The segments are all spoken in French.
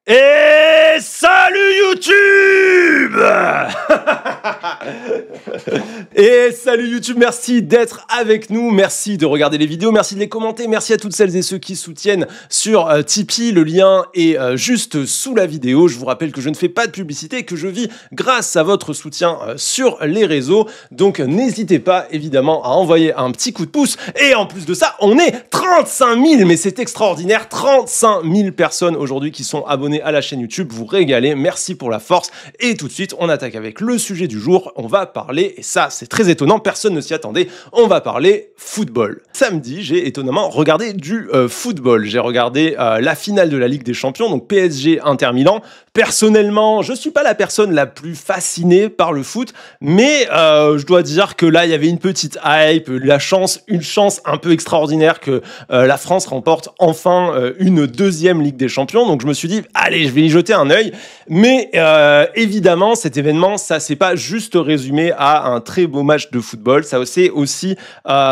Et salut YouTube. Et salut YouTube, merci d'être avec nous, merci de regarder les vidéos, merci de les commenter, merci à toutes celles et ceux qui soutiennent sur Tipeee, le lien est juste sous la vidéo. Je vous rappelle que je ne fais pas de publicité et que je vis grâce à votre soutien sur les réseaux, donc n'hésitez pas évidemment à envoyer un petit coup de pouce. Et en plus de ça, on est 35 000, mais c'est extraordinaire, 35 000 personnes aujourd'hui qui sont abonnées à la chaîne YouTube, vous régalez, merci pour la force. Et tout de suite, on attaque avec le sujet du jour. On va parler, et ça c'est très étonnant, personne ne s'y attendait, on va parler football. Samedi, j'ai étonnamment regardé du football. J'ai regardé la finale de la Ligue des Champions, donc PSG Inter Milan. Personnellement, je suis pas la personne la plus fascinée par le foot, mais je dois dire que là, il y avait une petite hype, une chance un peu extraordinaire que la France remporte enfin une deuxième Ligue des Champions. Donc je me suis dit, allez, je vais y jeter un œil. Mais évidemment, cet événement, ça s'est pas juste résumé à un très beau match de football, ça s'est aussi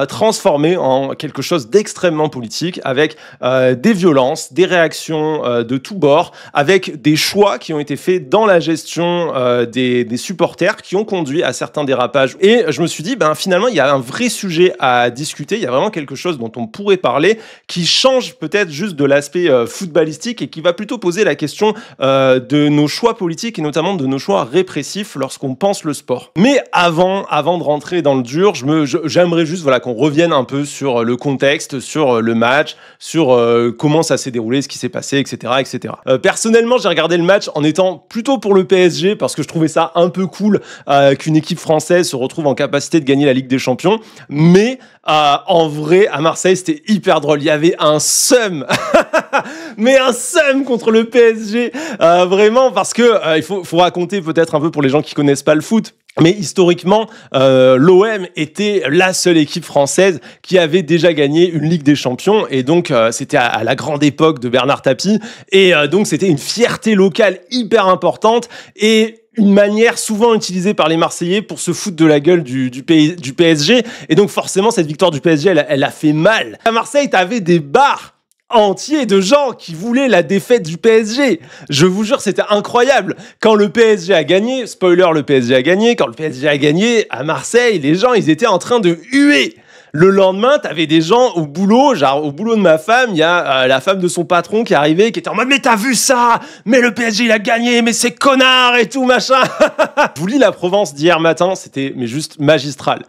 transformé en quelque chose d'extrêmement politique, avec des violences, des réactions de tous bords, avec des choix qui ont été faits dans la gestion des supporters qui ont conduit à certains dérapages. Et je me suis dit, finalement, il y a un vrai sujet à discuter, il y a vraiment quelque chose dont on pourrait parler qui change peut-être juste de l'aspect footballistique et qui va plutôt poser la question de nos choix politiques et notamment de nos choix répressifs lorsqu'on pense le sport. Mais avant de rentrer dans le dur, j'aimerais juste qu'on revienne un peu sur le contexte, sur le match, sur comment ça s'est déroulé, ce qui s'est passé, etc. etc. Personnellement, j'ai regardé le match en étant plutôt pour le PSG parce que je trouvais ça un peu cool qu'une équipe française se retrouve en capacité de gagner la Ligue des Champions. Mais en vrai, à Marseille, c'était hyper drôle. Il y avait un seum, mais un seum contre le PSG, vraiment, parce que il faut raconter peut-être un peu pour les gens qui connaissent pas le foot. Mais historiquement, l'OM était la seule équipe française qui avait déjà gagné une Ligue des Champions. Et donc, c'était à la grande époque de Bernard Tapie. Et donc, c'était une fierté locale hyper importante et une manière souvent utilisée par les Marseillais pour se foutre de la gueule du PSG. Et donc, forcément, cette victoire du PSG, elle a fait mal. À Marseille, t'avais des bars entier de gens qui voulaient la défaite du PSG. Je vous jure, c'était incroyable. Quand le PSG a gagné, spoiler, le PSG a gagné, quand le PSG a gagné, à Marseille, les gens, ils étaient en train de huer. Le lendemain, t'avais des gens au boulot, genre au boulot de ma femme, il y a la femme de son patron qui est arrivée, qui était en mode « Mais t'as vu ça? Mais le PSG, il a gagné, mais c'est connard et tout, machin !» Je vous lis la Provence d'hier matin, c'était juste magistral.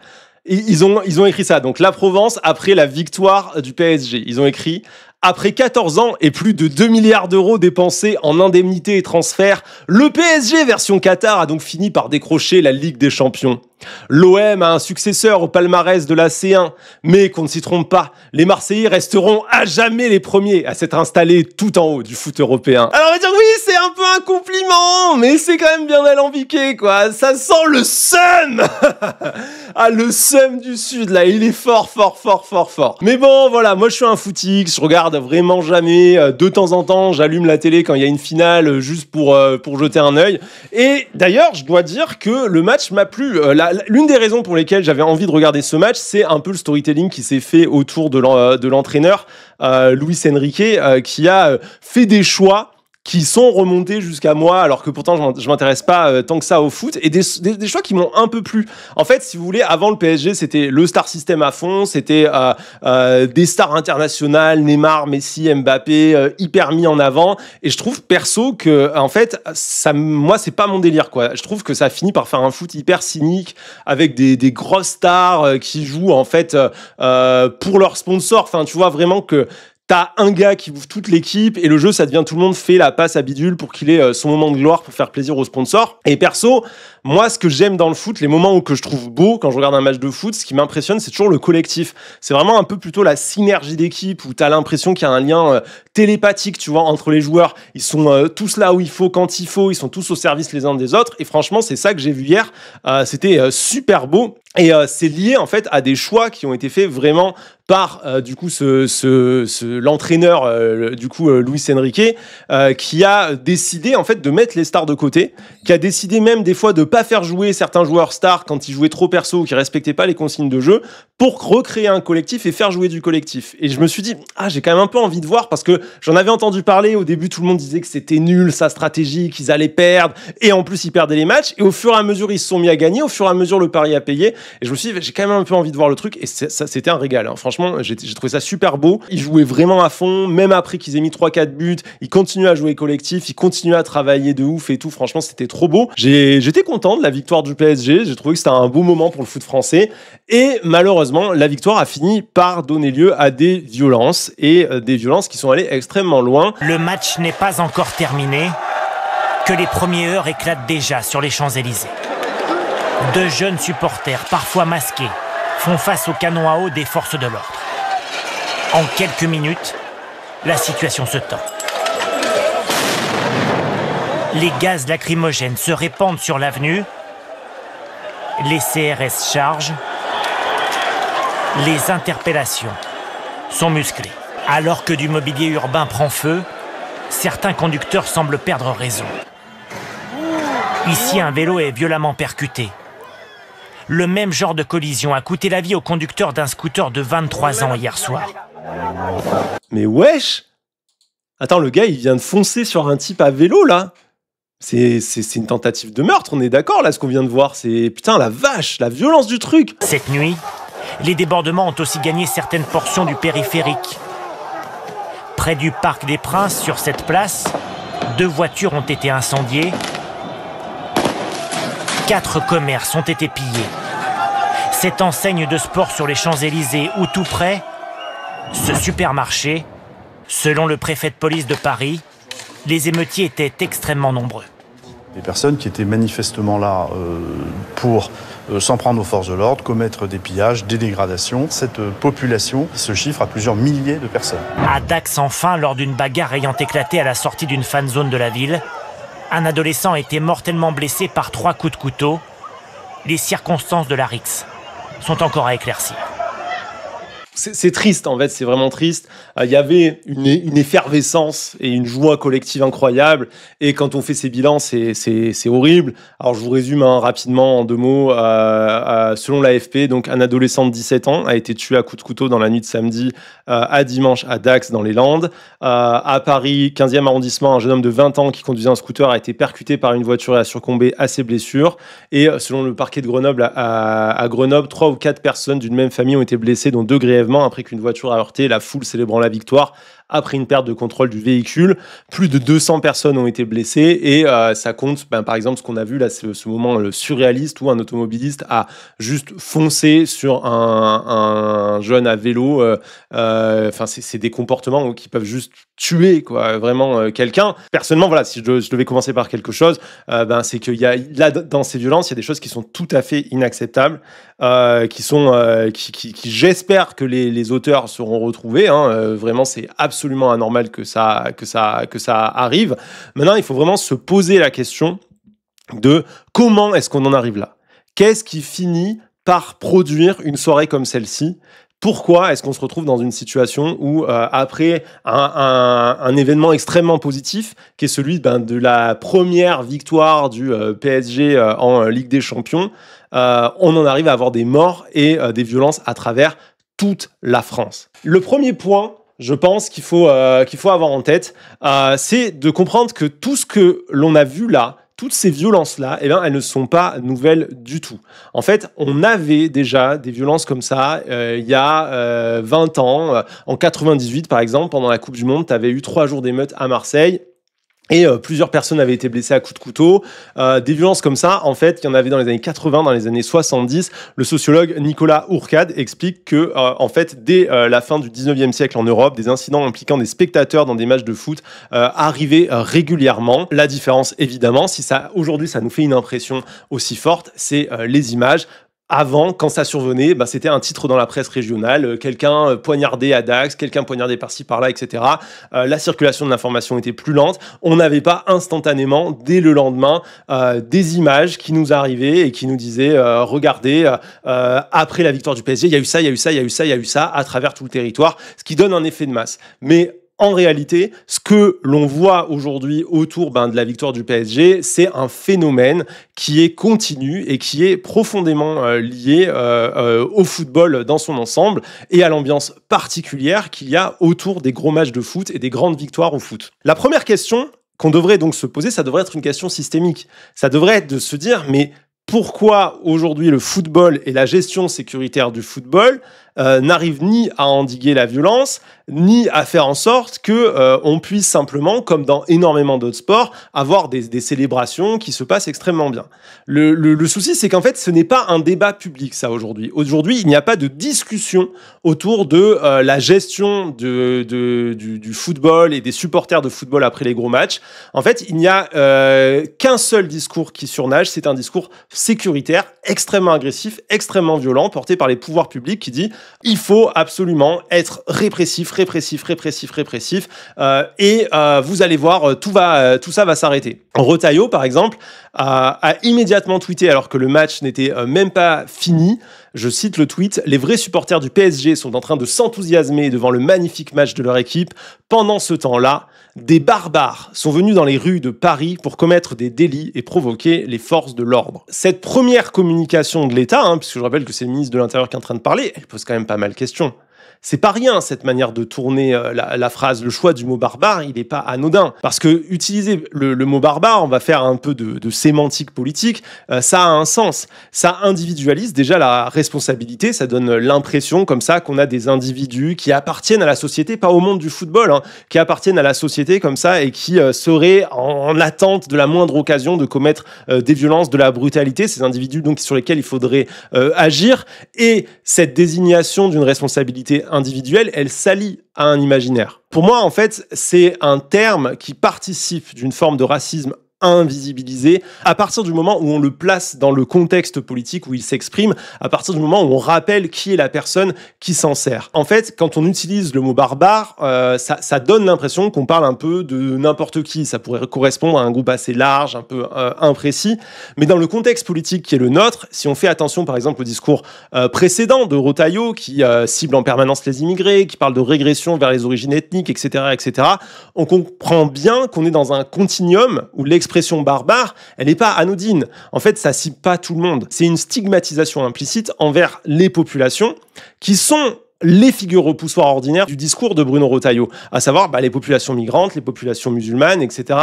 Ils ont écrit ça, donc la Provence, après la victoire du PSG, ils ont écrit « Après 14 ans et plus de 2 milliards d'euros dépensés en indemnités et transferts, le PSG version Qatar a donc fini par décrocher la Ligue des Champions. L'OM a un successeur au palmarès de la C1, mais qu'on ne s'y trompe pas, les Marseillais resteront à jamais les premiers à s'être installés tout en haut du foot européen. » Alors on va dire oui, c'est un peu un compliment, mais c'est quand même bien alambiqué, quoi. Ça sent le seum. Ah, le seum du Sud, là, il est fort. Mais bon, voilà, moi je suis un footix, je regarde vraiment jamais. De temps en temps, j'allume la télé quand il y a une finale, juste pour jeter un œil. Et d'ailleurs, je dois dire que le match m'a plu. L'une des raisons pour lesquelles j'avais envie de regarder ce match, c'est un peu le storytelling qui s'est fait autour de l'entraîneur Luis Enrique, qui a fait des choix qui sont remontés jusqu'à moi, alors que pourtant je m'intéresse pas tant que ça au foot, et des choix qui m'ont un peu plu. En fait, si vous voulez, avant le PSG, c'était le star system à fond, c'était des stars internationales, Neymar, Messi, Mbappé, hyper mis en avant, et je trouve perso que, en fait, moi, c'est pas mon délire, quoi. Je trouve que ça finit par faire un foot hyper cynique, avec des grosses stars qui jouent, en fait, pour leurs sponsors. Enfin, tu vois vraiment que t'as un gars qui bouffe toute l'équipe et le jeu, ça devient tout le monde fait la passe à bidule pour qu'il ait son moment de gloire pour faire plaisir aux sponsors. Et perso, moi, ce que j'aime dans le foot, les moments que je trouve beaux quand je regarde un match de foot, ce qui m'impressionne, c'est toujours le collectif. C'est vraiment un peu plutôt la synergie d'équipe où t'as l'impression qu'il y a un lien télépathique, tu vois, entre les joueurs. Ils sont tous là où il faut, quand il faut, ils sont tous au service les uns des autres. Et franchement, c'est ça que j'ai vu hier. C'était super beau. Et c'est lié en fait à des choix qui ont été faits vraiment par du coup l'entraîneur du coup Luis Enrique qui a décidé en fait de mettre les stars de côté, qui a décidé même des fois de pas faire jouer certains joueurs stars quand ils jouaient trop perso ou qui respectaient pas les consignes de jeu pour recréer un collectif et faire jouer du collectif. Et je me suis dit j'ai quand même un peu envie de voir parce que j'en avais entendu parler au début, tout le monde disait que c'était nul sa stratégie, qu'ils allaient perdre et en plus ils perdaient les matchs et au fur et à mesure ils se sont mis à gagner, au fur et à mesure le pari a payé et je me suis dit j'ai quand même un peu envie de voir le truc et ça c'était un régal hein. Franchement j'ai trouvé ça super beau, ils jouaient vraiment à fond même après qu'ils aient mis 3-4 buts, ils continuaient à jouer collectif, ils continuaient à travailler de ouf et tout, franchement c'était trop beau. J'étais content de la victoire du PSG, j'ai trouvé que c'était un beau moment pour le foot français et malheureusement la victoire a fini par donner lieu à des violences et des violences qui sont allées extrêmement loin. Le match n'est pas encore terminé que les premières heures éclatent déjà sur les Champs-Élysées. Deux jeunes supporters, parfois masqués, font face au canon à eau des forces de l'ordre. En quelques minutes, la situation se tend. Les gaz lacrymogènes se répandent sur l'avenue, les CRS chargent, les interpellations sont musclées. Alors que du mobilier urbain prend feu, certains conducteurs semblent perdre raison. Ici, un vélo est violemment percuté. Le même genre de collision a coûté la vie au conducteur d'un scooter de 23 ans hier soir. Mais wesh! Attends, le gars, il vient de foncer sur un type à vélo, là. C'est une tentative de meurtre, on est d'accord, là, ce qu'on vient de voir. C'est, putain, la vache, la violence du truc. Cette nuit, les débordements ont aussi gagné certaines portions du périphérique. Près du Parc des Princes, sur cette place, 2 voitures ont été incendiées. 4 commerces ont été pillés. Cette enseigne de sport sur les Champs-Élysées ou tout près, ce supermarché, selon le préfet de police de Paris, les émeutiers étaient extrêmement nombreux. Les personnes qui étaient manifestement là pour s'en prendre aux forces de l'ordre, commettre des pillages, des dégradations. Cette population se chiffre à plusieurs milliers de personnes. À Dax, enfin, lors d'une bagarre ayant éclaté à la sortie d'une fan zone de la ville, un adolescent a été mortellement blessé par 3 coups de couteau. Les circonstances de la rixe sont encore à éclaircir. C'est triste, en fait, c'est vraiment triste. Il y avait une effervescence et une joie collective incroyable. Et quand on fait ces bilans, c'est horrible. Alors, je vous résume rapidement en 2 mots. Selon l'AFP, donc, un adolescent de 17 ans a été tué à coups de couteau dans la nuit de samedi à dimanche à Dax, dans les Landes. À Paris, 15e arrondissement, un jeune homme de 20 ans qui conduisait un scooter a été percuté par une voiture et a succombé à ses blessures. Et selon le parquet de Grenoble, à Grenoble, 3 ou 4 personnes d'une même famille ont été blessées, dont 2 grièvement après qu'une voiture a heurté la foule célébrant la victoire après une perte de contrôle du véhicule. Plus de 200 personnes ont été blessées et ça compte, par exemple, ce qu'on a vu là, c'est ce moment surréaliste où un automobiliste a juste foncé sur un jeune à vélo. Enfin, c'est des comportements qui peuvent juste tuer, quoi, vraiment quelqu'un. Personnellement, voilà, si je devais commencer par quelque chose, c'est qu'il y a là dans ces violences, il y a des choses qui sont tout à fait inacceptables, qui j'espère que les auteurs seront retrouvés. Vraiment, c'est absolument anormal que ça arrive. Maintenant, il faut vraiment se poser la question de comment est-ce qu'on en arrive là? Qu'est-ce qui finit par produire une soirée comme celle-ci? Pourquoi est-ce qu'on se retrouve dans une situation où, après un événement extrêmement positif, qui est celui de la première victoire du PSG en Ligue des Champions, on en arrive à avoir des morts et des violences à travers toute la France? Le premier point, je pense qu'il faut avoir en tête, c'est de comprendre que tout ce que l'on a vu là, toutes ces violences-là, elles ne sont pas nouvelles du tout. En fait, on avait déjà des violences comme ça il y a 20 ans. En 98, par exemple, pendant la Coupe du Monde, tu avais eu 3 jours d'émeutes à Marseille. Et plusieurs personnes avaient été blessées à coups de couteau. Des violences comme ça, en fait, il y en avait dans les années 80, dans les années 70. Le sociologue Nicolas Ourcade explique que, en fait, dès la fin du 19e siècle en Europe, des incidents impliquant des spectateurs dans des matchs de foot arrivaient régulièrement. La différence, évidemment, si aujourd'hui ça nous fait une impression aussi forte, c'est les images. Avant, quand ça survenait, c'était un titre dans la presse régionale, quelqu'un poignardé à Dax, quelqu'un poignardé par-ci par-là, etc. La circulation de l'information était plus lente. On n'avait pas instantanément, dès le lendemain, des images qui nous arrivaient et qui nous disaient regardez, après la victoire du PSG, il y a eu ça, il y a eu ça, il y a eu ça, il y a eu ça, à travers tout le territoire, ce qui donne un effet de masse. Mais en réalité, ce que l'on voit aujourd'hui autour de la victoire du PSG, c'est un phénomène qui est continu et qui est profondément lié au football dans son ensemble et à l'ambiance particulière qu'il y a autour des gros matchs de foot et des grandes victoires au foot. La première question qu'on devrait donc se poser, ça devrait être une question systémique. Ça devrait être de se dire, mais pourquoi aujourd'hui le football et la gestion sécuritaire du football n'arrivent ni à endiguer la violence, ni à faire en sorte que on puisse simplement, comme dans énormément d'autres sports, avoir des célébrations qui se passent extrêmement bien. Le souci, c'est qu'en fait, ce n'est pas un débat public, ça, aujourd'hui. Aujourd'hui, il n'y a pas de discussion autour de la gestion du football et des supporters de football après les gros matchs. En fait, il n'y a qu'un seul discours qui surnage, c'est un discours sécuritaire, extrêmement agressif, extrêmement violent, porté par les pouvoirs publics, qui dit il faut absolument être répressif, et vous allez voir, tout ça va s'arrêter. Retailleau, par exemple, a immédiatement tweeté, alors que le match n'était même pas fini, je cite le tweet, « Les vrais supporters du PSG sont en train de s'enthousiasmer devant le magnifique match de leur équipe. Pendant ce temps-là, des barbares sont venus dans les rues de Paris pour commettre des délits et provoquer les forces de l'ordre. » Cette première communication de l'État, puisque je rappelle que c'est le ministre de l'Intérieur qui est en train de parler, elle pose quand même pas mal de questions. C'est pas rien, cette manière de tourner la phrase. Le choix du mot barbare, il n'est pas anodin. Parce que utiliser le mot barbare, on va faire un peu de sémantique politique, ça a un sens. Ça individualise déjà la responsabilité, ça donne l'impression comme ça qu'on a des individus qui appartiennent à la société, pas au monde du football, qui appartiennent à la société comme ça et qui seraient en attente de la moindre occasion de commettre des violences, de la brutalité. Ces individus donc sur lesquels il faudrait agir. Et cette désignation d'une responsabilité individuelle, elle s'allie à un imaginaire. Pour moi, en fait, c'est un terme qui participe d'une forme de racisme invisibilisé à partir du moment où on le place dans le contexte politique où il s'exprime, à partir du moment où on rappelle qui est la personne qui s'en sert. En fait, quand on utilise le mot barbare, ça donne l'impression qu'on parle un peu de n'importe qui. Ça pourrait correspondre à un groupe assez large, un peu imprécis. Mais dans le contexte politique qui est le nôtre, si on fait attention par exemple au discours précédent de Retailleau qui cible en permanence les immigrés, qui parle de régression vers les origines ethniques, etc., on comprend bien qu'on est dans un continuum où l'expression barbare, elle n'est pas anodine. En fait, ça cible pas tout le monde. C'est une stigmatisation implicite envers les populations qui sont les figures repoussoirs ordinaires du discours de Bruno Retailleau, à savoir les populations migrantes, les populations musulmanes, etc.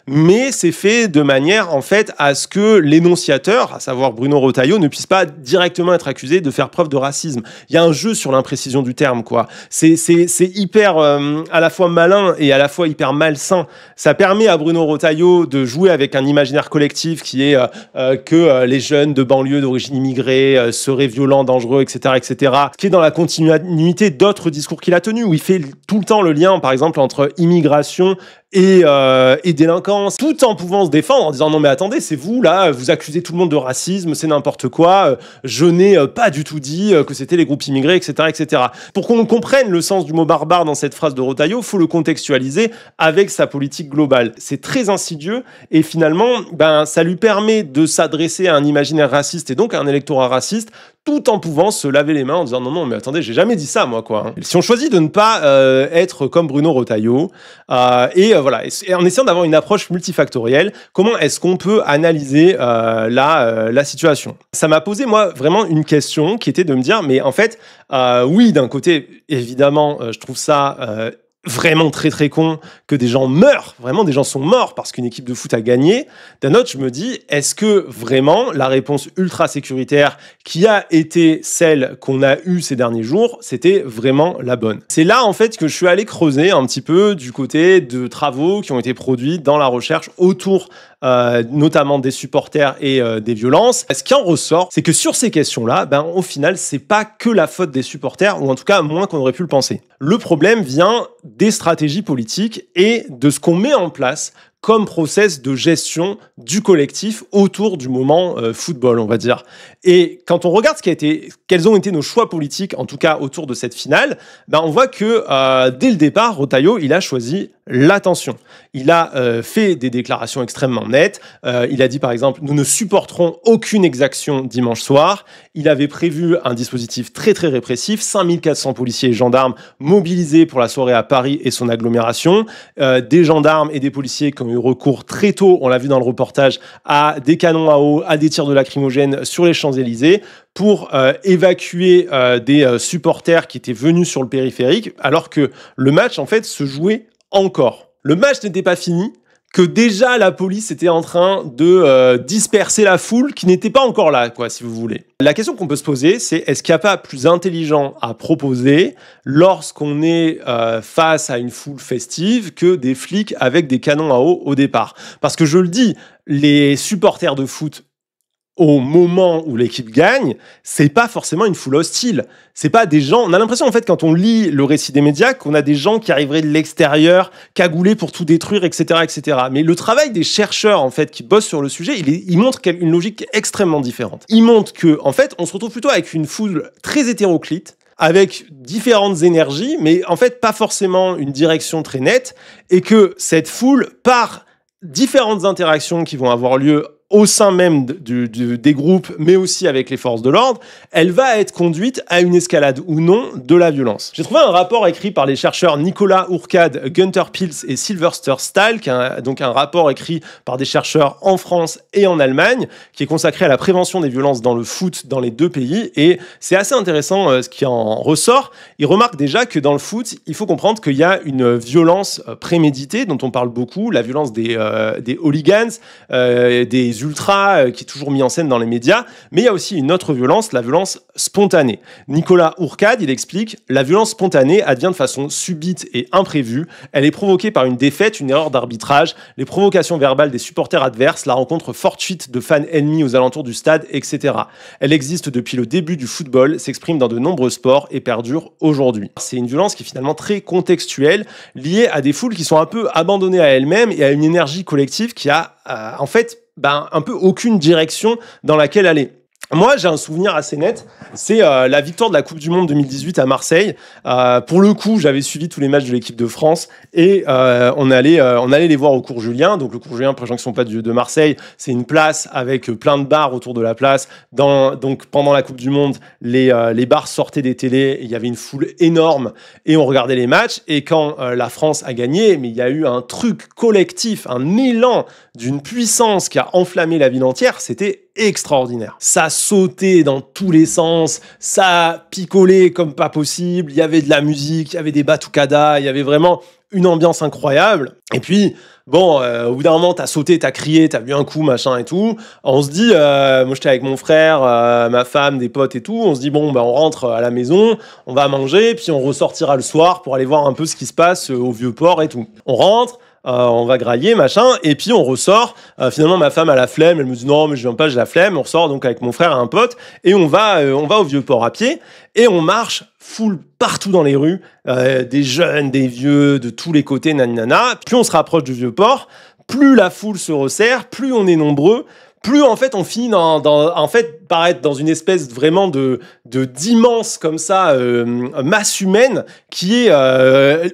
Mais c'est fait de manière, en fait, à ce que l'énonciateur, à savoir Bruno Retailleau, ne puisse pas directement être accusé de faire preuve de racisme. Il y a un jeu sur l'imprécision du terme, quoi. C'est hyper à la fois malin et à la fois hyper malsain. Ça permet à Bruno Retailleau de jouer avec un imaginaire collectif qui est que les jeunes de banlieue d'origine immigrée seraient violents, dangereux, etc. Ce qui est dans la continuité d'autres discours qu'il a tenus, où il fait tout le temps le lien, par exemple, entre immigration et délinquance, tout en pouvant se défendre en disant non mais attendez, c'est vous là, vous accusez tout le monde de racisme, c'est n'importe quoi, je n'ai pas du tout dit que c'était les groupes immigrés, etc. Pour qu'on comprenne le sens du mot barbare dans cette phrase de Retailleau, il faut le contextualiser avec sa politique globale. C'est très insidieux et finalement, ça lui permet de s'adresser à un imaginaire raciste et donc à un électorat raciste, tout en pouvant se laver les mains en disant non mais attendez, j'ai jamais dit ça moi quoi. Si on choisit de ne pas être comme Bruno Retailleau et en essayant d'avoir une approche multifactorielle, comment est-ce qu'on peut analyser la situation? Ça m'a posé moi vraiment une question qui était de me dire mais en fait oui, d'un côté évidemment je trouve ça vraiment très très con que des gens meurent, vraiment des gens sont morts parce qu'une équipe de foot a gagné. D'un autre, je me dis, est-ce que vraiment la réponse ultra sécuritaire qui a été celle qu'on a eue ces derniers jours, c'était vraiment la bonne? C'est là en fait que je suis allé creuser un petit peu du côté de travaux qui ont été produits dans la recherche autour notamment des supporters et des violences. Ce qui en ressort, c'est que sur ces questions-là, au final, c'est pas que la faute des supporters, ou en tout cas moins qu'on aurait pu le penser. Le problème vient des stratégies politiques et de ce qu'on met en place comme process de gestion du collectif autour du moment football, on va dire. Et quand on regarde quels ont été nos choix politiques, en tout cas autour de cette finale, on voit que dès le départ, Retailleau, il a choisi l'attention. Il a fait des déclarations extrêmement nettes. Il a dit par exemple, nous ne supporterons aucune exaction dimanche soir. Il avait prévu un dispositif très très répressif, 5400 policiers et gendarmes mobilisés pour la soirée à Paris et son agglomération. Des gendarmes et des policiers qui ont eu recours très tôt, on l'a vu dans le reportage, à des canons à eau, à des tirs de lacrymogènes sur les Champs-Élysées pour évacuer des supporters qui étaient venus sur le périphérique, alors que le match en fait se jouait encore. Le match n'était pas fini, que déjà la police était en train de disperser la foule qui n'était pas encore là, quoi, si vous voulez. La question qu'on peut se poser, c'est est-ce qu'il n'y a pas plus intelligent à proposer lorsqu'on est face à une foule festive que des flics avec des canons à eau au départ? Parce que je le dis, les supporters de foot au moment où l'équipe gagne, c'est pas forcément une foule hostile. C'est pas des gens... On a l'impression, en fait, quand on lit le récit des médias, qu'on a des gens qui arriveraient de l'extérieur, cagoulés pour tout détruire, etc., etc. Mais le travail des chercheurs, en fait, qui bossent sur le sujet, il montre une logique extrêmement différente. Il montre que, en fait, on se retrouve plutôt avec une foule très hétéroclite, avec différentes énergies, mais en fait, pas forcément une direction très nette, et que cette foule, par différentes interactions qui vont avoir lieu au sein même des groupes, mais aussi avec les forces de l'ordre, elle va être conduite à une escalade ou non de la violence. J'ai trouvé un rapport écrit par les chercheurs Nicolas Ourcade, Gunther Pils et Sylvester Stahl, qui est donc un rapport écrit par des chercheurs en France et en Allemagne, qui est consacré à la prévention des violences dans le foot dans les deux pays, et c'est assez intéressant ce qui en ressort. Il remarque déjà que dans le foot, il faut comprendre qu'il y a une violence préméditée, dont on parle beaucoup, la violence des hooligans, des ultras, qui est toujours mis en scène dans les médias, mais il y a aussi une autre violence, la violence spontanée. Nicolas Ourcade, il explique, la violence spontanée advient de façon subite et imprévue, elle est provoquée par une défaite, une erreur d'arbitrage, les provocations verbales des supporters adverses, la rencontre fortuite de fans ennemis aux alentours du stade, etc. Elle existe depuis le début du football, s'exprime dans de nombreux sports et perdure aujourd'hui. C'est une violence qui est finalement très contextuelle, liée à des foules qui sont un peu abandonnées à elles-mêmes et à une énergie collective qui a en fait un peu aucune direction dans laquelle aller. Moi, j'ai un souvenir assez net, c'est la victoire de la Coupe du Monde 2018 à Marseille. Pour le coup, j'avais suivi tous les matchs de l'équipe de France et on allait les voir au Cours Julien. Donc le Cours Julien, préjonction pas de Marseille, c'est une place avec plein de bars autour de la place. Donc pendant la Coupe du Monde, les bars sortaient des télés, il y avait une foule énorme et on regardait les matchs. Et quand la France a gagné, mais il y a eu un truc collectif, un élan d'une puissance qui a enflammé la ville entière, c'était extraordinaire. Ça sautait dans tous les sens, ça picolait comme pas possible, il y avait de la musique, il y avait des batucadas, il y avait vraiment une ambiance incroyable. Et puis, bon, au bout d'un moment, t'as sauté, t'as crié, t'as bu un coup, machin et tout. On se dit, moi j'étais avec mon frère, ma femme, des potes et tout, on se dit, bon, on rentre à la maison, on va manger, puis on ressortira le soir pour aller voir un peu ce qui se passe au Vieux-Port et tout. On rentre, on va grailler, machin, et puis on ressort. Finalement, ma femme a la flemme, elle me dit non, mais je viens pas, j'ai la flemme. On ressort donc avec mon frère et un pote, et on va au Vieux-Port à pied, et on marche full partout dans les rues, des jeunes, des vieux, de tous les côtés, nanana. Plus on se rapproche du Vieux-Port, plus la foule se resserre, plus on est nombreux, plus en fait on finit par être dans une espèce vraiment d'immense comme ça masse humaine qui est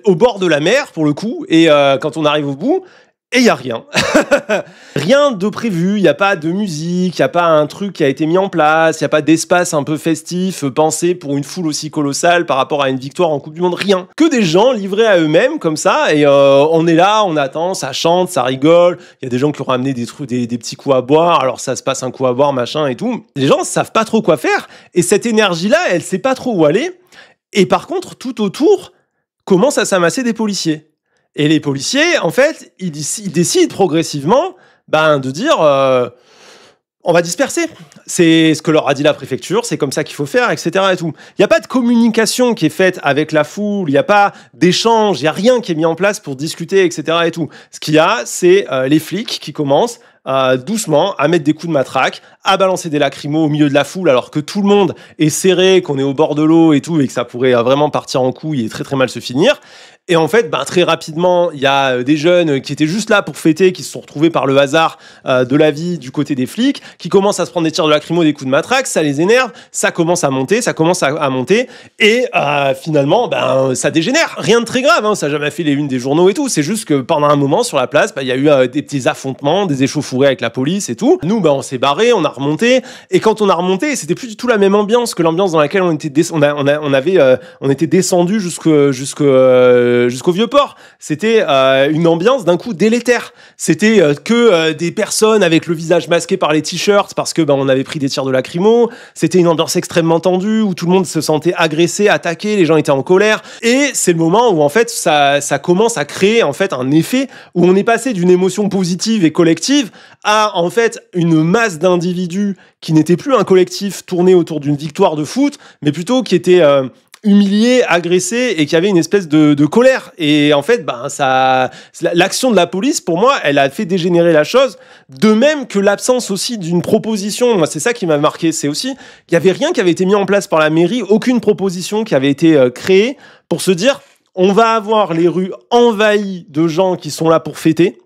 au bord de la mer pour le coup, et quand on arrive au bout, et il n'y a rien. Rien de prévu, il n'y a pas de musique, il n'y a pas un truc qui a été mis en place, il n'y a pas d'espace un peu festif pensé pour une foule aussi colossale par rapport à une victoire en Coupe du Monde, rien. Que des gens livrés à eux-mêmes comme ça, et on est là, on attend, ça chante, ça rigole, il y a des gens qui ont ramené des petits coups à boire, alors ça se passe un coup à boire, machin et tout. Les gens ne savent pas trop quoi faire, et cette énergie-là, elle ne sait pas trop où aller, et par contre, tout autour, commence à s'amasser des policiers. Et les policiers, en fait, ils décident progressivement de dire on va disperser. C'est ce que leur a dit la préfecture, c'est comme ça qu'il faut faire, etc. et tout. Il n'y a pas de communication qui est faite avec la foule, il n'y a pas d'échange, il n'y a rien qui est mis en place pour discuter, etc. et tout. Ce qu'il y a, c'est les flics qui commencent doucement à mettre des coups de matraque, à balancer des lacrymos au milieu de la foule alors que tout le monde est serré, qu'on est au bord de l'eau et tout, et que ça pourrait vraiment partir en couille et très très mal se finir. Et en fait, très rapidement, il y a des jeunes qui étaient juste là pour fêter, qui se sont retrouvés par le hasard de la vie du côté des flics, qui commencent à se prendre des tirs de lacrymo, des coups de matraque, ça les énerve, ça commence à monter, et finalement, ça dégénère. Rien de très grave, hein, ça n'a jamais fait les unes des journaux et tout, c'est juste que pendant un moment sur la place, il y a eu des petits affrontements, des échauffourées avec la police et tout. Nous, on s'est barré, on a remonté, et quand on a remonté, c'était plus du tout la même ambiance que l'ambiance dans laquelle on était descendu jusqu'au Vieux-Port. C'était une ambiance d'un coup délétère. C'était que des personnes avec le visage masqué par les t-shirts parce que on avait pris des tirs de lacrymo. C'était une ambiance extrêmement tendue où tout le monde se sentait agressé, attaqué, les gens étaient en colère. Et c'est le moment où en fait ça commence à créer en fait un effet où on est passé d'une émotion positive et collective à en fait une masse d'individus qui n'était plus un collectif tourné autour d'une victoire de foot, mais plutôt qui était humilié, agressé et qui avait une espèce de colère. Et en fait, l'action de la police, pour moi, elle a fait dégénérer la chose. De même que l'absence aussi d'une proposition. Moi, c'est ça qui m'a marqué. C'est aussi qu'il n'y avait rien qui avait été mis en place par la mairie, aucune proposition qui avait été créée pour se dire on va avoir les rues envahies de gens qui sont là pour fêter.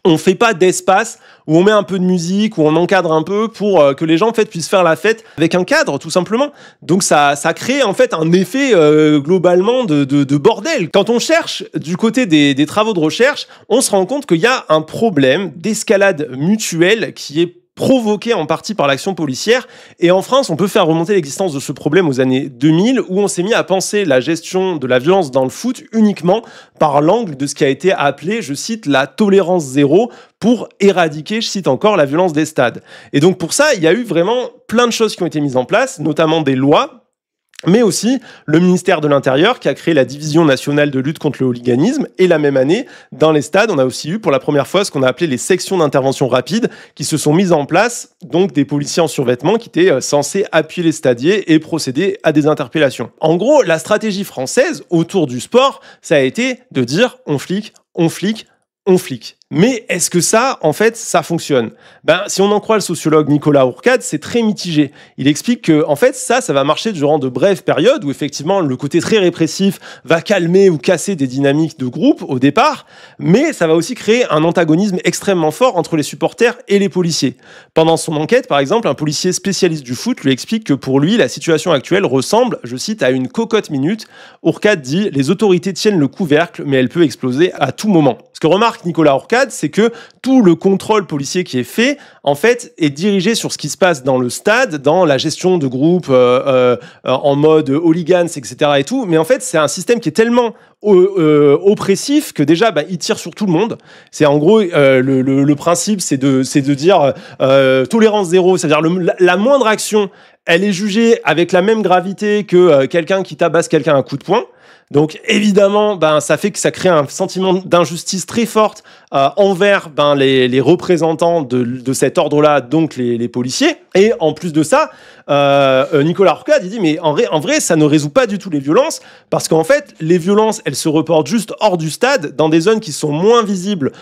On fait pas d'espace où on met un peu de musique, où on encadre un peu pour que les gens en fait puissent faire la fête avec un cadre tout simplement. Donc ça crée en fait un effet globalement de bordel. Quand on cherche du côté des travaux de recherche, on se rend compte qu'il y a un problème d'escalade mutuelle qui est provoqué en partie par l'action policière. Et en France, on peut faire remonter l'existence de ce problème aux années 2000, où on s'est mis à penser la gestion de la violence dans le foot uniquement par l'angle de ce qui a été appelé, je cite, la tolérance zéro, pour éradiquer, je cite encore, la violence des stades. Et donc pour ça, il y a eu vraiment plein de choses qui ont été mises en place, notamment des lois, mais aussi le ministère de l'Intérieur qui a créé la Division nationale de lutte contre le hooliganisme. Et la même année, dans les stades, on a aussi eu pour la première fois ce qu'on a appelé les sections d'intervention rapide qui se sont mises en place, donc des policiers en survêtement qui étaient censés appuyer les stadiers et procéder à des interpellations. En gros, la stratégie française autour du sport, ça a été de dire on flic, on flic, on flic. Mais est-ce que ça, en fait, ça fonctionne ? Si on en croit le sociologue Nicolas Hourcade, c'est très mitigé. Il explique que, en fait, ça va marcher durant de brèves périodes où, effectivement, le côté très répressif va calmer ou casser des dynamiques de groupe au départ, mais ça va aussi créer un antagonisme extrêmement fort entre les supporters et les policiers. Pendant son enquête, par exemple, un policier spécialiste du foot lui explique que pour lui, la situation actuelle ressemble, je cite, à une cocotte minute. Hourcade dit « Les autorités tiennent le couvercle, mais elle peut exploser à tout moment ». Ce que remarque Nicolas Hourcade, c'est que tout le contrôle policier qui est fait, en fait, est dirigé sur ce qui se passe dans le stade, dans la gestion de groupes en mode hooligans, etc. et tout. Mais en fait, c'est un système qui est tellement oppressif que déjà, il tire sur tout le monde. C'est en gros, le principe, c'est de dire tolérance zéro, c'est-à-dire la moindre action, elle est jugée avec la même gravité que quelqu'un qui tabasse quelqu'un à un coup de poing. Donc évidemment, ça fait que ça crée un sentiment d'injustice très forte envers les représentants de cet ordre-là, donc les policiers. Et en plus de ça, Nicolas Hourcade, il dit mais en vrai, ça ne résout pas du tout les violences parce qu'en fait, les violences, elles se reportent juste hors du stade, dans des zones qui sont moins visibles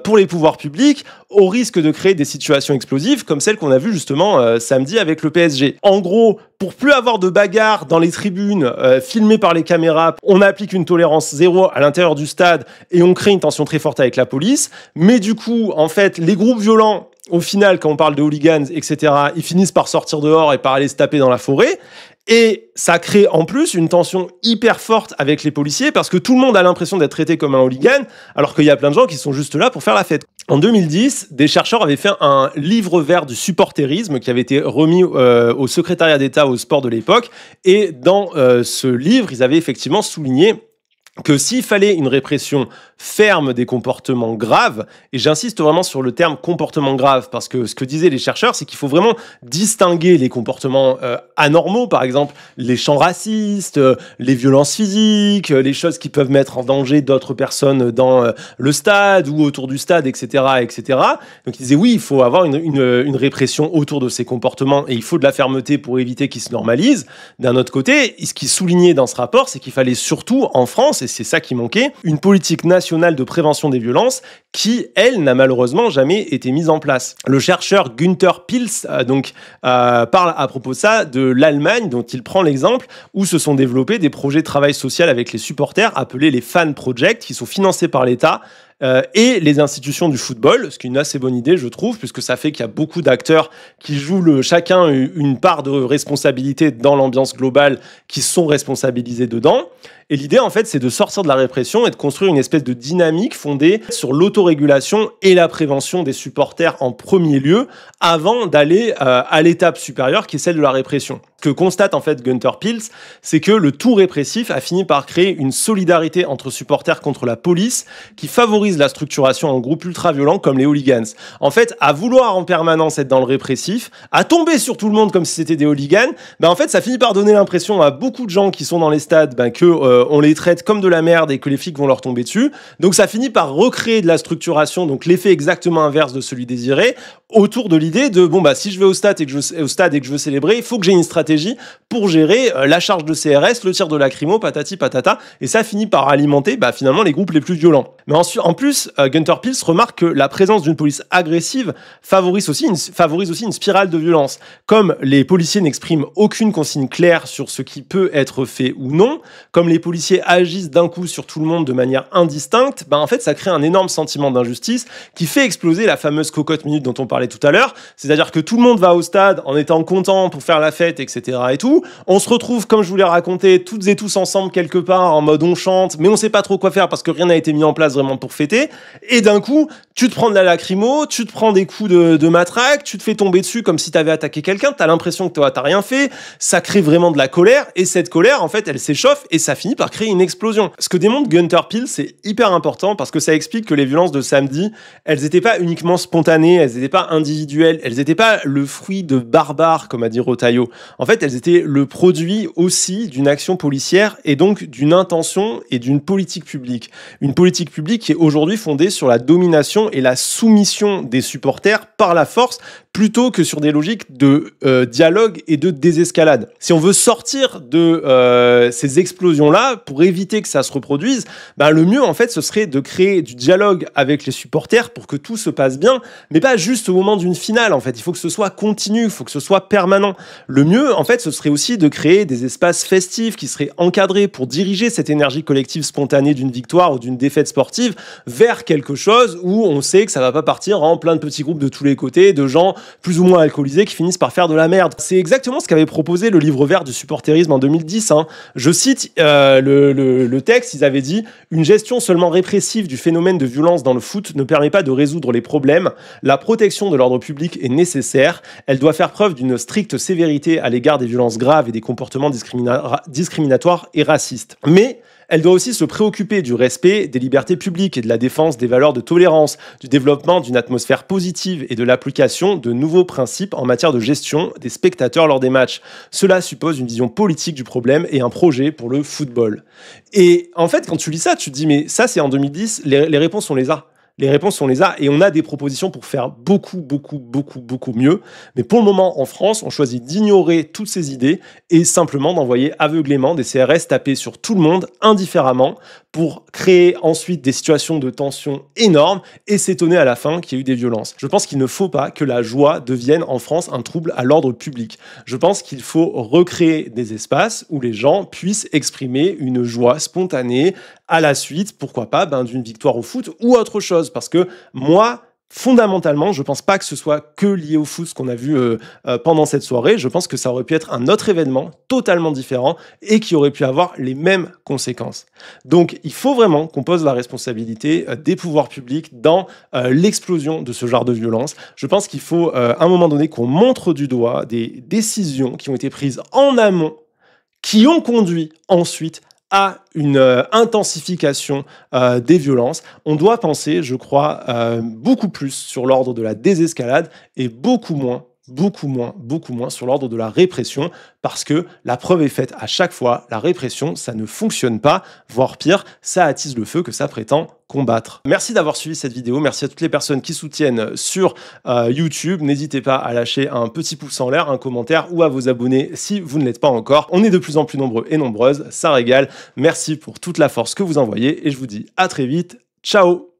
pour les pouvoirs publics, au risque de créer des situations explosives comme celle qu'on a vue justement samedi avec le PSG. En gros, pour plus avoir de bagarres dans les tribunes filmées par les caméras, on applique une tolérance zéro à l'intérieur du stade et on crée une tension très forte avec la police. Mais du coup, en fait, les groupes violents, au final, quand on parle de hooligans, etc., ils finissent par sortir dehors et par aller se taper dans la forêt. Et ça crée en plus une tension hyper forte avec les policiers parce que tout le monde a l'impression d'être traité comme un hooligan alors qu'il y a plein de gens qui sont juste là pour faire la fête. En 2010, des chercheurs avaient fait un livre vert du supporterisme qui avait été remis au secrétariat d'État au sport de l'époque. Et dans ce livre, ils avaient effectivement souligné que s'il fallait une répression ferme des comportements graves, et j'insiste vraiment sur le terme comportement grave, parce que ce que disaient les chercheurs, c'est qu'il faut vraiment distinguer les comportements anormaux, par exemple les chants racistes, les violences physiques, les choses qui peuvent mettre en danger d'autres personnes dans le stade ou autour du stade, etc., etc. Donc ils disaient oui, il faut avoir une répression autour de ces comportements et il faut de la fermeté pour éviter qu'ils se normalisent. D'un autre côté, ce qui soulignait dans ce rapport, c'est qu'il fallait surtout en France, et c'est ça qui manquait, une politique nationale de prévention des violences qui, elle, n'a malheureusement jamais été mise en place. Le chercheur Günther Pils parle à propos de ça de l'Allemagne, dont il prend l'exemple, où se sont développés des projets de travail social avec les supporters, appelés les Fan Project, qui sont financés par l'État, et les institutions du football, ce qui est une assez bonne idée, je trouve, puisque ça fait qu'il y a beaucoup d'acteurs qui jouent chacun une part de responsabilité dans l'ambiance globale, qui sont responsabilisés dedans. Et l'idée, en fait, c'est de sortir de la répression et de construire une espèce de dynamique fondée sur l'autorégulation et la prévention des supporters en premier lieu, avant d'aller à l'étape supérieure, qui est celle de la répression. Ce que constate en fait Günther Pils, c'est que le tout répressif a fini par créer une solidarité entre supporters contre la police qui favorise la structuration en groupes ultra-violents comme les hooligans. En fait, à vouloir en permanence être dans le répressif, à tomber sur tout le monde comme si c'était des hooligans, en fait, ça finit par donner l'impression à beaucoup de gens qui sont dans les stades que on les traite comme de la merde et que les flics vont leur tomber dessus. Donc ça finit par recréer de la structuration, donc l'effet exactement inverse de celui désiré, autour de l'idée de si je vais au stade et que je veux célébrer, il faut que j'ai une stratégie pour gérer la charge de CRS, le tir de lacrymo, patati patata, et ça finit par alimenter finalement les groupes les plus violents. Mais en plus, Günther Pils remarque que la présence d'une police agressive favorise aussi une spirale de violence. Comme les policiers n'expriment aucune consigne claire sur ce qui peut être fait ou non, comme les policiers agissent d'un coup sur tout le monde de manière indistincte, en fait ça crée un énorme sentiment d'injustice qui fait exploser la fameuse cocotte minute dont on parlait tout à l'heure, c'est-à-dire que tout le monde va au stade en étant content pour faire la fête, etc. et tout. On se retrouve, comme je vous l'ai raconté, toutes et tous ensemble quelque part en mode on chante, mais on sait pas trop quoi faire parce que rien n'a été mis en place vraiment pour fêter. Et d'un coup, tu te prends de la lacrymo, tu te prends des coups de matraque, tu te fais tomber dessus comme si t'avais attaqué quelqu'un, t'as l'impression que toi t'as rien fait, ça crée vraiment de la colère, et cette colère, en fait, elle s'échauffe et ça finit par créer une explosion. Ce que démontre Günther Pils, c'est hyper important parce que ça explique que les violences de samedi, elles n'étaient pas uniquement spontanées, elles n'étaient pas individuelles, elles n'étaient pas le fruit de barbares, comme a dit Rotaillot. En fait, elles étaient le produit aussi d'une action policière et donc d'une intention et d'une politique publique. Une politique publique qui est aujourd'hui fondée sur la domination et la soumission des supporters par la force, plutôt que sur des logiques de dialogue et de désescalade. Si on veut sortir de ces explosions-là, pour éviter que ça se reproduise, le mieux, en fait, ce serait de créer du dialogue avec les supporters pour que tout se passe bien, mais pas juste au moment d'une finale, en fait. Il faut que ce soit continu, il faut que ce soit permanent. Le mieux, en fait, ce serait aussi de créer des espaces festifs qui seraient encadrés pour diriger cette énergie collective spontanée d'une victoire ou d'une défaite sportive vers quelque chose où on sait que ça va pas partir en plein de petits groupes de tous les côtés, de gens plus ou moins alcoolisés qui finissent par faire de la merde. C'est exactement ce qu'avait proposé le livre vert du supporterisme en 2010. Je cite le texte, ils avaient dit « Une gestion seulement répressive du phénomène de violence dans le foot ne permet pas de résoudre les problèmes. La protection de l'ordre public est nécessaire. Elle doit faire preuve d'une stricte sévérité à l'égard des violences graves et des comportements discriminatoires et racistes. Mais elle doit aussi se préoccuper du respect des libertés publiques et de la défense des valeurs de tolérance, du développement d'une atmosphère positive et de l'application de nouveaux principes en matière de gestion des spectateurs lors des matchs. Cela suppose une vision politique du problème et un projet pour le football. » Et en fait, quand tu lis ça, tu te dis, mais ça c'est en 2010, les réponses on les a. Les réponses, on les a et on a des propositions pour faire beaucoup mieux. Mais pour le moment, en France, on choisit d'ignorer toutes ces idées et simplement d'envoyer aveuglément des CRS taper sur tout le monde indifféremment pour créer ensuite des situations de tension énormes et s'étonner à la fin qu'il y ait eu des violences. Je pense qu'il ne faut pas que la joie devienne en France un trouble à l'ordre public. Je pense qu'il faut recréer des espaces où les gens puissent exprimer une joie spontanée à la suite, pourquoi pas, d'une victoire au foot ou autre chose. Parce que moi, fondamentalement, je pense pas que ce soit que lié au foot, ce qu'on a vu pendant cette soirée. Je pense que ça aurait pu être un autre événement totalement différent et qui aurait pu avoir les mêmes conséquences. Donc, il faut vraiment qu'on pose la responsabilité des pouvoirs publics dans l'explosion de ce genre de violence. Je pense qu'il faut, à un moment donné, qu'on montre du doigt des décisions qui ont été prises en amont, qui ont conduit ensuite à une intensification des violences. On doit penser, je crois, beaucoup plus sur l'ordre de la désescalade et beaucoup moins sur l'ordre de la répression, parce que la preuve est faite à chaque fois, la répression, ça ne fonctionne pas, voire pire, ça attise le feu que ça prétend combattre. Merci d'avoir suivi cette vidéo, merci à toutes les personnes qui soutiennent sur YouTube. N'hésitez pas à lâcher un petit pouce en l'air, un commentaire ou à vous abonner si vous ne l'êtes pas encore. On est de plus en plus nombreux et nombreuses, ça régale. Merci pour toute la force que vous envoyez et je vous dis à très vite. Ciao!